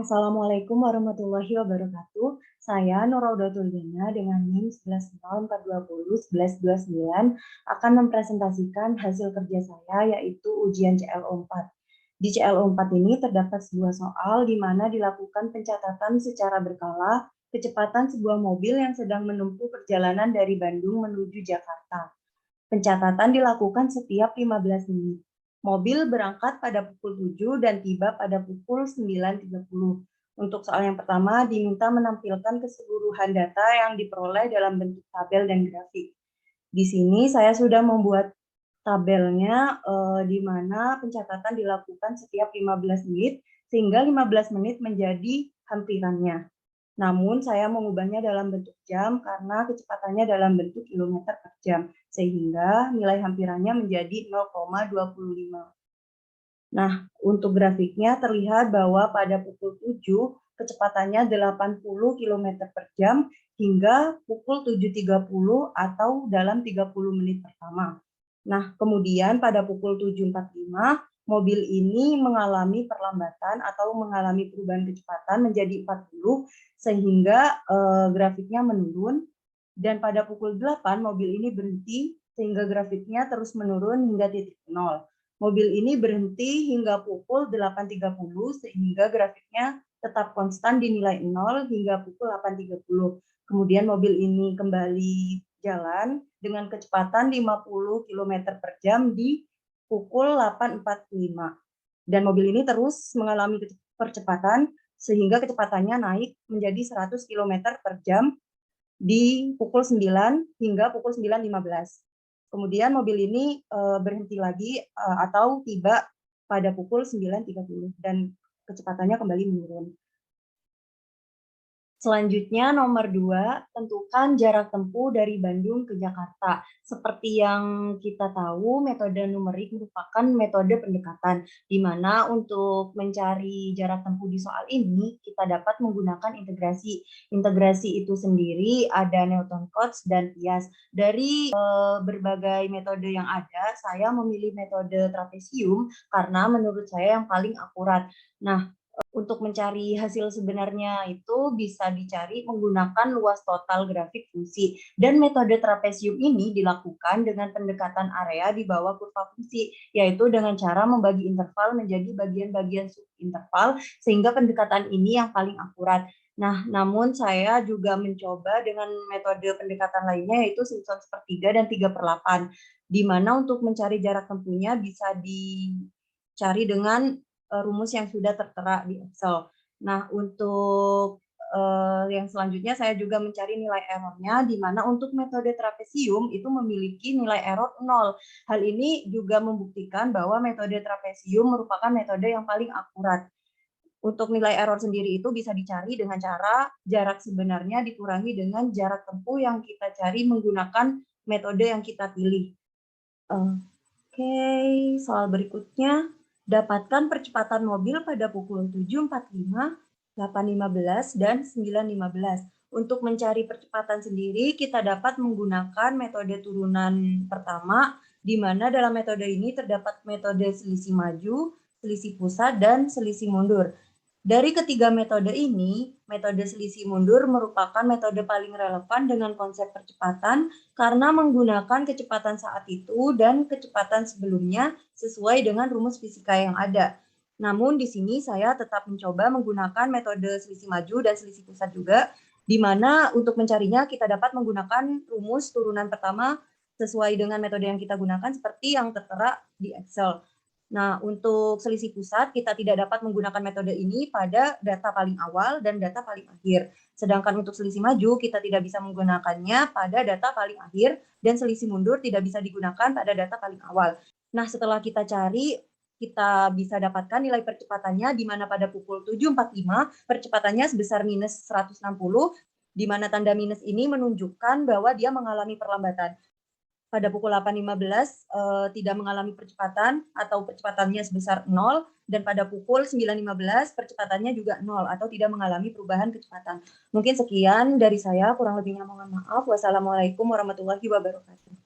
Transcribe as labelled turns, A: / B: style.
A: Assalamualaikum warahmatullahi wabarakatuh. Saya Nuraudatul Jana dengan NIM 1104201129 akan mempresentasikan hasil kerja saya yaitu ujian CLO 4. Di CLO 4 ini terdapat sebuah soal di mana dilakukan pencatatan secara berkala kecepatan sebuah mobil yang sedang menempuh perjalanan dari Bandung menuju Jakarta. Pencatatan dilakukan setiap 15 menit. Mobil berangkat pada pukul 7 dan tiba pada pukul 9.30. Untuk soal yang pertama, diminta menampilkan keseluruhan data yang diperoleh dalam bentuk tabel dan grafik. Di sini saya sudah membuat tabelnya di mana pencatatan dilakukan setiap 15 menit, sehingga 15 menit menjadi hampirannya. Namun saya mengubahnya dalam bentuk jam karena kecepatannya dalam bentuk kilometer per jam, sehingga nilai hampirannya menjadi 0,25. Nah, untuk grafiknya terlihat bahwa pada pukul 7 kecepatannya 80 km per jam hingga pukul 7.30 atau dalam 30 menit pertama. Nah, kemudian pada pukul 7.45 mobil ini mengalami perlambatan atau mengalami perubahan kecepatan menjadi 40 sehingga grafiknya menurun, dan pada pukul 8 mobil ini berhenti sehingga grafiknya terus menurun hingga titik 0. Mobil ini berhenti hingga pukul 8.30 sehingga grafiknya tetap konstan di nilai 0 hingga pukul 8.30. Kemudian mobil ini kembali jalan dengan kecepatan 50 km per jam di pukul 8.45. Dan mobil ini terus mengalami percepatan sehingga kecepatannya naik menjadi 100 km per jam di pukul 9 hingga pukul 9.15. Kemudian mobil ini berhenti lagi atau tiba pada pukul 9.30 dan kecepatannya kembali menurun. Selanjutnya nomor 2, tentukan jarak tempuh dari Bandung ke Jakarta. Seperti yang kita tahu, metode numerik merupakan metode pendekatan, di mana untuk mencari jarak tempuh di soal ini, kita dapat menggunakan integrasi. Integrasi itu sendiri ada Newton Cotes dan Piast. Dari berbagai metode yang ada, saya memilih metode trapesium karena menurut saya yang paling akurat. Nah, untuk mencari hasil sebenarnya itu bisa dicari menggunakan luas total grafik fungsi. Dan metode trapesium ini dilakukan dengan pendekatan area di bawah kurva fungsi, yaitu dengan cara membagi interval menjadi bagian-bagian subinterval, sehingga pendekatan ini yang paling akurat. Nah, namun saya juga mencoba dengan metode pendekatan lainnya, yaitu Simpson sepertiga dan 3/8, di mana untuk mencari jarak tempuhnya bisa dicari dengan rumus yang sudah tertera di Excel. Nah, untuk yang selanjutnya saya juga mencari nilai errornya, di mana untuk metode trapesium itu memiliki nilai error 0. Hal ini juga membuktikan bahwa metode trapesium merupakan metode yang paling akurat. Untuk nilai error sendiri itu bisa dicari dengan cara jarak sebenarnya dikurangi dengan jarak tempuh yang kita cari menggunakan metode yang kita pilih. Oke, soal berikutnya. Dapatkan percepatan mobil pada pukul 7.45, 8.15, dan 9.15. Untuk mencari percepatan sendiri, kita dapat menggunakan metode turunan pertama, di mana dalam metode ini terdapat metode selisih maju, selisih pusat, dan selisih mundur. Dari ketiga metode ini, metode selisih mundur merupakan metode paling relevan dengan konsep percepatan karena menggunakan kecepatan saat itu dan kecepatan sebelumnya sesuai dengan rumus fisika yang ada. Namun di sini saya tetap mencoba menggunakan metode selisih maju dan selisih pusat juga, di mana untuk mencarinya kita dapat menggunakan rumus turunan pertama sesuai dengan metode yang kita gunakan seperti yang tertera di Excel. Nah, untuk selisih pusat, kita tidak dapat menggunakan metode ini pada data paling awal dan data paling akhir. Sedangkan untuk selisih maju, kita tidak bisa menggunakannya pada data paling akhir, dan selisih mundur tidak bisa digunakan pada data paling awal. Nah, setelah kita cari, kita bisa dapatkan nilai percepatannya, di mana pada pukul 7.45, percepatannya sebesar minus 160, di mana tanda minus ini menunjukkan bahwa dia mengalami perlambatan. Pada pukul 8.15 tidak mengalami percepatan atau percepatannya sebesar 0, dan pada pukul 9.15 percepatannya juga 0 atau tidak mengalami perubahan kecepatan. Mungkin sekian dari saya, kurang lebihnya mohon maaf. Wassalamualaikum warahmatullahi wabarakatuh.